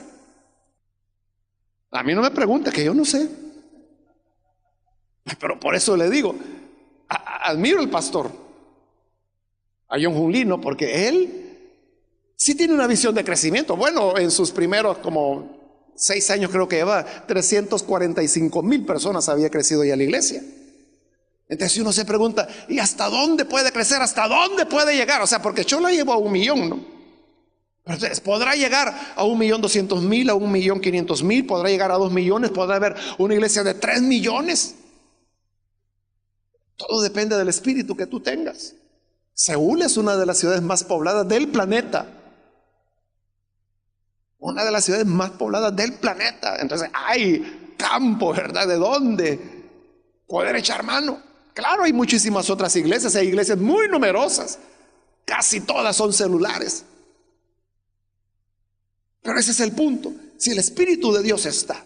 A mí no me pregunte, que yo no sé. Pero por eso le digo, admiro al pastor, a John Hun Lee, ¿no? Porque él sí tiene una visión de crecimiento. Bueno, en sus primeros como 6 años creo que lleva 345,000 personas había crecido ya la iglesia. Entonces uno se pregunta, ¿y hasta dónde puede crecer? ¿Hasta dónde puede llegar? O sea, porque yo la llevo a 1,000,000, ¿no? Entonces, podrá llegar a 1,200,000, a 1,500,000, podrá llegar a 2 millones, podrá haber una iglesia de 3 millones. Todo depende del espíritu que tú tengas. Seúl es una de las ciudades más pobladas del planeta. Una de las ciudades más pobladas del planeta. Entonces hay campo, ¿verdad? ¿De dónde poder echar mano? Claro, hay muchísimas otras iglesias, hay iglesias muy numerosas. Casi todas son celulares. Pero ese es el punto. Si el Espíritu de Dios está,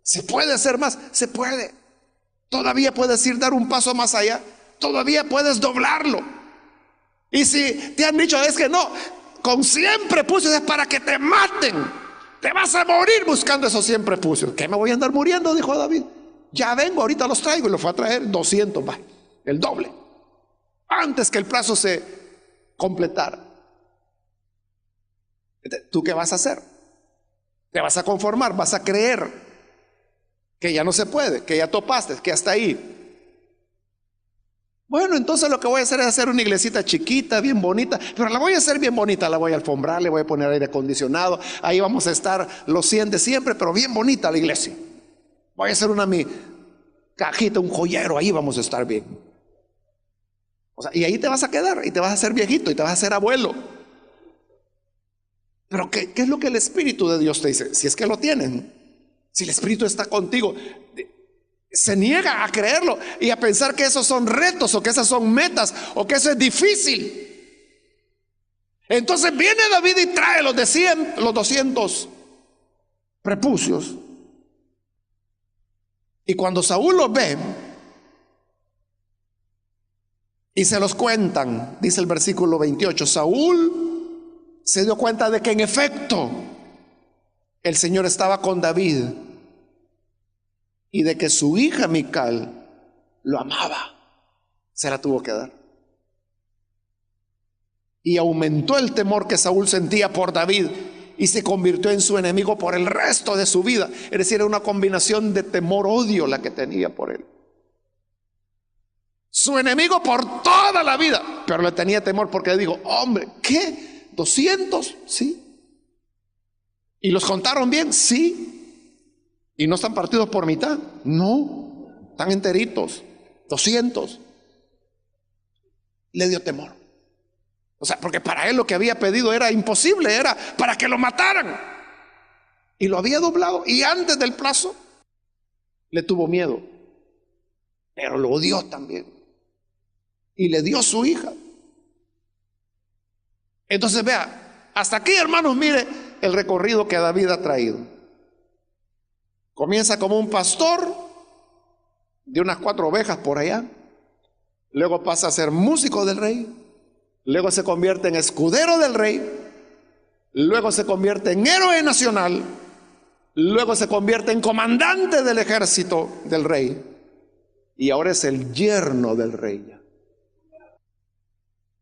¿se puede hacer más? Se puede. Todavía puedes ir dar un paso más allá. Todavía puedes doblarlo. Y si te han dicho, es que no, con 100 prepucios es para que te maten. Te vas a morir buscando esos 100 prepucios. ¿Qué me voy a andar muriendo? Dijo David. Ya vengo, ahorita los traigo. Y los fue a traer 200, va, el doble. Antes que el plazo se completara. ¿Tú qué vas a hacer? ¿Te vas a conformar? ¿Vas a creer que ya no se puede? ¿Que ya topaste? ¿Que hasta ahí? Bueno, entonces lo que voy a hacer es hacer una iglesita chiquita, bien bonita. Pero la voy a hacer bien bonita. La voy a alfombrar, le voy a poner aire acondicionado. Ahí vamos a estar los 100 de siempre, pero bien bonita la iglesia. Voy a hacer mi cajita, un joyero. Ahí vamos a estar bien. O sea, y ahí te vas a quedar. Y te vas a hacer viejito. Y te vas a hacer abuelo. Pero ¿qué es lo que el Espíritu de Dios te dice? Si es que lo tienen, si el Espíritu está contigo, se niega a creerlo y a pensar que esos son retos o que esas son metas o que eso es difícil. Entonces viene David y trae los 200 prepucios. Y cuando Saúl los ve y se los cuentan, dice el versículo 28, Saúl se dio cuenta de que en efecto el Señor estaba con David y de que su hija Mical lo amaba. Se la tuvo que dar. Y aumentó el temor que Saúl sentía por David y se convirtió en su enemigo por el resto de su vida. Es decir, era una combinación de temor-odio la que tenía por él. Su enemigo por toda la vida, pero le tenía temor porque le dijo, hombre, ¿qué? 200, sí. ¿Y los contaron bien? Sí. ¿Y no están partidos por mitad? No, están enteritos. 200. Le dio temor. O sea, porque para él lo que había pedido era imposible, era para que lo mataran. Y lo había doblado. Y antes del plazo le tuvo miedo. Pero lo odió también. Y le dio su hija. Entonces vea, hasta aquí, hermanos, mire el recorrido que David ha traído. Comienza como un pastor de unas 4 ovejas por allá. Luego pasa a ser músico del rey. Luego se convierte en escudero del rey. Luego se convierte en héroe nacional. luego se convierte en comandante del ejército del rey y ahora es el yerno del rey.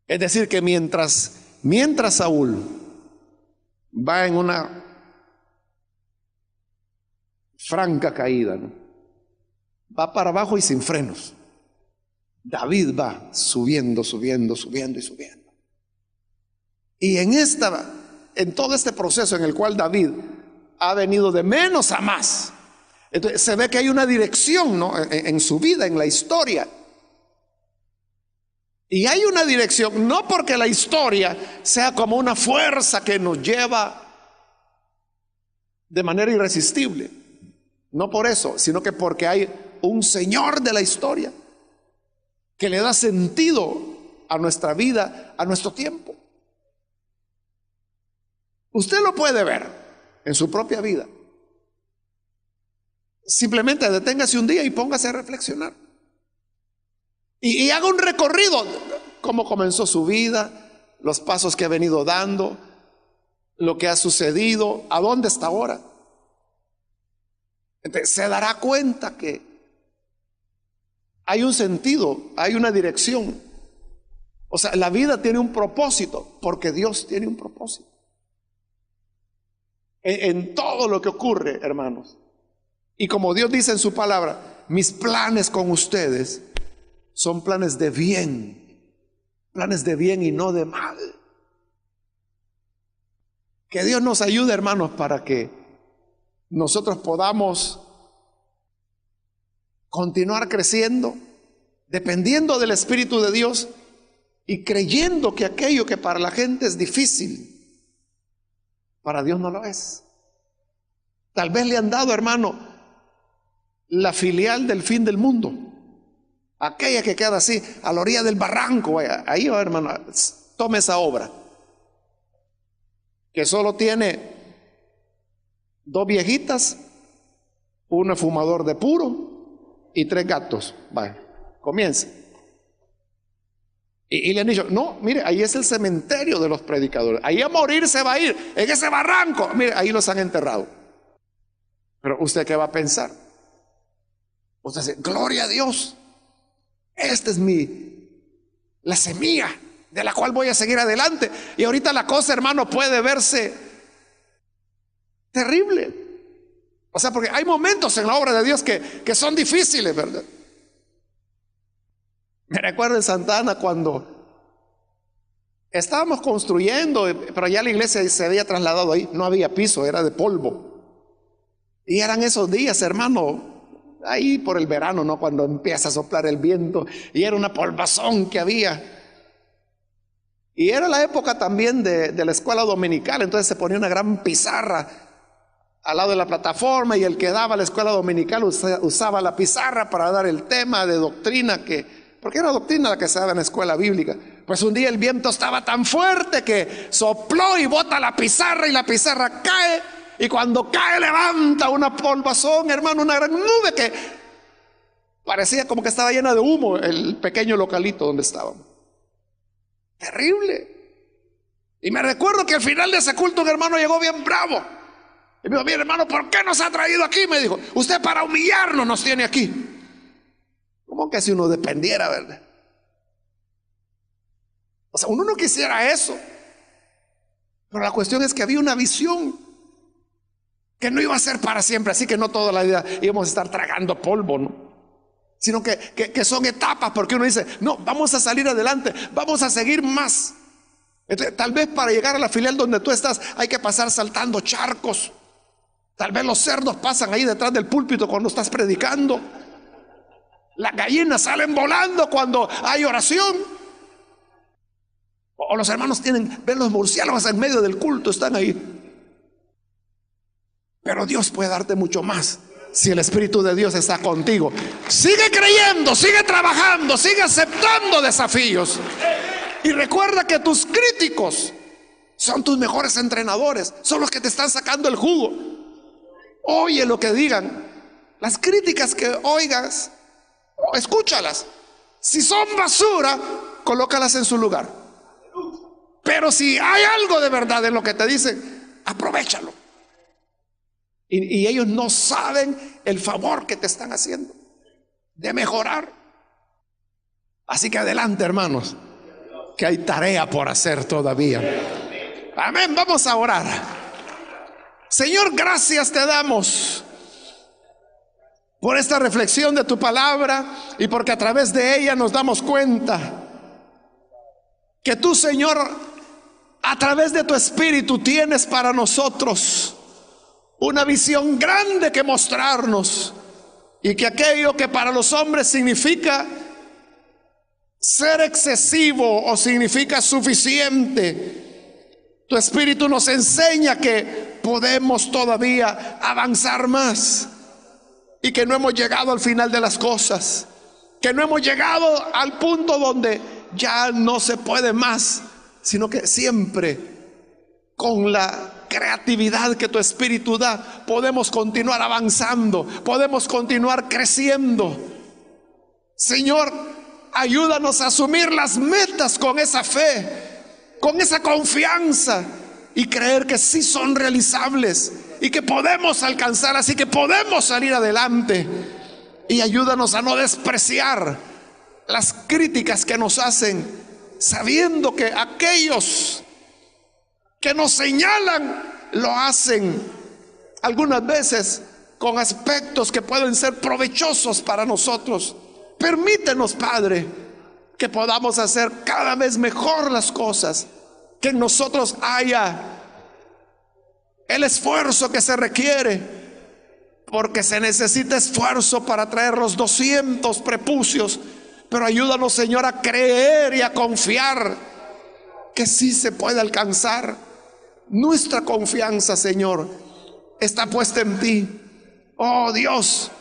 Es decir, que mientras Saúl va en una franca caída, ¿no?, va para abajo y sin frenos, David va subiendo, subiendo, subiendo y subiendo. Y en todo este proceso en el cual David ha venido de menos a más, entonces se ve que hay una dirección, ¿no?, en su vida, en la historia. Y hay una dirección, no porque la historia sea como una fuerza que nos lleva de manera irresistible, no por eso, sino que porque hay un Señor de la historia que le da sentido a nuestra vida, a nuestro tiempo. Usted lo puede ver en su propia vida. Simplemente deténgase un día y póngase a reflexionar. Y haga un recorrido, cómo comenzó su vida, los pasos que ha venido dando, lo que ha sucedido, a dónde está ahora. Entonces, se dará cuenta que hay un sentido, hay una dirección. O sea, la vida tiene un propósito, porque Dios tiene un propósito. En todo lo que ocurre, hermanos. Y como Dios dice en su palabra, mis planes con ustedes son planes de bien y no de mal. Que Dios nos ayude, hermanos, para que nosotros podamos continuar creciendo, dependiendo del Espíritu de Dios y creyendo que aquello que para la gente es difícil, para Dios no lo es. Tal vez le han dado, hermano, la filial del fin del mundo, aquella que queda así a la orilla del barranco. Ahí, hermano, tome esa obra que solo tiene 2 viejitas, uno es fumador de puro y 3 gatos. Vaya, comience. Y le han dicho, no, mire, ahí es el cementerio de los predicadores, ahí a morir se va a ir, en ese barranco, mire, ahí los han enterrado. Pero ¿usted qué va a pensar? Usted dice, gloria a Dios, esta es la semilla de la cual voy a seguir adelante. Y ahorita la cosa, hermano, puede verse terrible. O sea, porque hay momentos en la obra de Dios que son difíciles, ¿verdad? Me recuerdo en Santa Ana cuando estábamos construyendo, pero ya la iglesia se había trasladado ahí, no había piso, era de polvo. Y eran esos días, hermano, ahí por el verano, ¿no?, cuando empieza a soplar el viento, y era una polvazón que había. Y era la época también de la escuela dominical, entonces se ponía una gran pizarra al lado de la plataforma, y el que daba la escuela dominical usaba la pizarra para dar el tema de doctrina, porque era doctrina la que se daba en la escuela bíblica. Pues un día el viento estaba tan fuerte que sopló y bota la pizarra, y la pizarra cae, y cuando cae levanta una polvazón, hermano, una gran nube que parecía como que estaba llena de humo el pequeño localito donde estábamos. Terrible. Y me recuerdo que al final de ese culto un hermano llegó bien bravo y me dijo, mire, hermano, ¿por qué nos ha traído aquí? Me dijo, usted para humillarnos nos tiene aquí. Como que si uno dependiera, ¿verdad? O sea, uno no quisiera eso, pero la cuestión es que había una visión que no iba a ser para siempre, así que no toda la vida íbamos a estar tragando polvo, ¿no? Sino que son etapas, porque uno dice, no, vamos a salir adelante, vamos a seguir más. Entonces, tal vez para llegar a la filial donde tú estás hay que pasar saltando charcos. Tal vez los cerdos pasan ahí detrás del púlpito cuando estás predicando. Las gallinas salen volando cuando hay oración. O los hermanos ven los murciélagos en medio del culto, están ahí. Pero Dios puede darte mucho más si el Espíritu de Dios está contigo. Sigue creyendo, sigue trabajando, sigue aceptando desafíos. Y recuerda que tus críticos son tus mejores entrenadores, son los que te están sacando el jugo. Oye lo que digan. Las críticas que oigas, escúchalas. Si son basura, colócalas en su lugar. Pero si hay algo de verdad en lo que te dicen, aprovéchalo. y ellos no saben el favor que te están haciendo de mejorar. Así que adelante, hermanos, que hay tarea por hacer todavía. Amén, vamos a orar. Señor, gracias te damos por esta reflexión de tu palabra y porque a través de ella nos damos cuenta que tú, Señor, a través de tu Espíritu tienes para nosotros una visión grande que mostrarnos, y que aquello que para los hombres significa ser excesivo o significa suficiente, tu Espíritu nos enseña que podemos todavía avanzar más y que no hemos llegado al final de las cosas, que no hemos llegado al punto donde ya no se puede más, sino que siempre con la creatividad que tu Espíritu da podemos continuar avanzando, podemos continuar creciendo. Señor, ayúdanos a asumir las metas con esa fe, con esa confianza, y creer que sí son realizables y que podemos alcanzar, así que podemos salir adelante. Y ayúdanos a no despreciar las críticas que nos hacen, sabiendo que aquellos que nos señalan lo hacen algunas veces con aspectos que pueden ser provechosos para nosotros. Permítenos, Padre, que podamos hacer cada vez mejor las cosas, que en nosotros haya el esfuerzo que se requiere, porque se necesita esfuerzo para traer los 200 prepucios. Pero ayúdanos, Señor, a creer y a confiar que sí se puede alcanzar. Nuestra confianza, Señor, está puesta en ti. Oh Dios,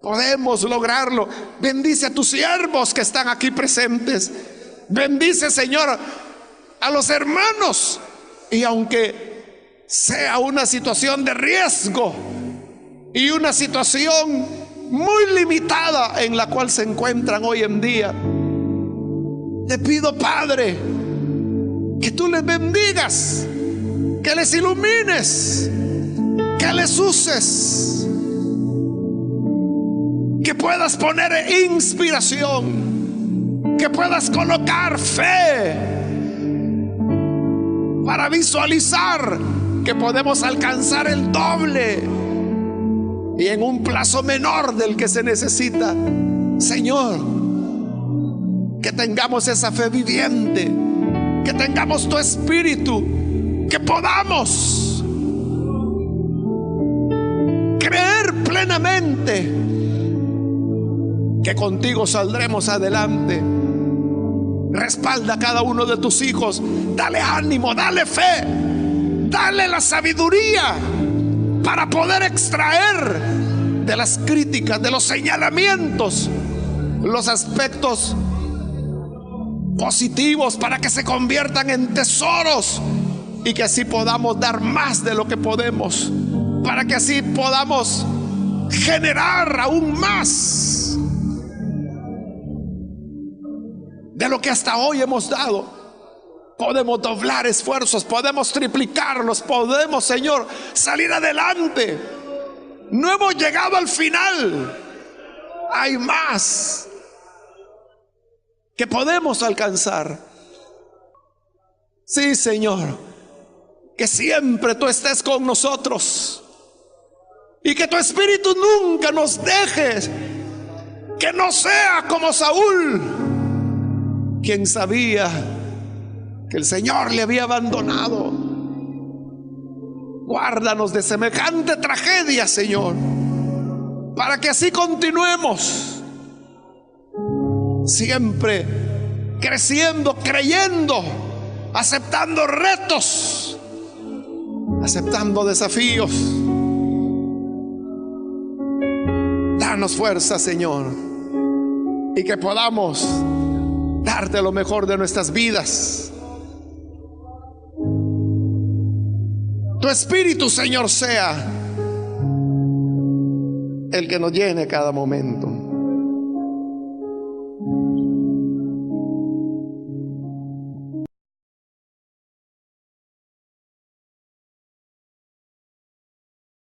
podemos lograrlo. Bendice a tus siervos que están aquí presentes. Bendice, Señor, a los hermanos. Y aunque sea una situación de riesgo y una situación muy limitada en la cual se encuentran hoy en día, te pido, Padre, que tú les bendigas, que les ilumines, que les uses, que puedas poner inspiración, que puedas colocar fe para visualizar que podemos alcanzar el doble y en un plazo menor del que se necesita. Señor, que tengamos esa fe viviente, que tengamos tu Espíritu, que podamos creer plenamente que contigo saldremos adelante. Respalda a cada uno de tus hijos, dale ánimo, dale fe, dale la sabiduría para poder extraer de las críticas, de los señalamientos, los aspectos positivos, para que se conviertan en tesoros y que así podamos dar más de lo que podemos, para que así podamos generar aún más de lo que hasta hoy hemos dado. Podemos doblar esfuerzos, podemos triplicarlos, podemos, Señor, salir adelante. No hemos llegado al final, hay más que podemos alcanzar. Sí, Señor, que siempre tú estés con nosotros y que tu Espíritu nunca nos deje, que no sea como Saúl, quien sabía que el Señor le había abandonado. Guárdanos de semejante tragedia, Señor, para que así continuemos siempre creciendo, creyendo, aceptando retos, aceptando desafíos. Danos fuerza, Señor, y que podamos darte lo mejor de nuestras vidas. Tu Espíritu, Señor, sea el que nos llene cada momento.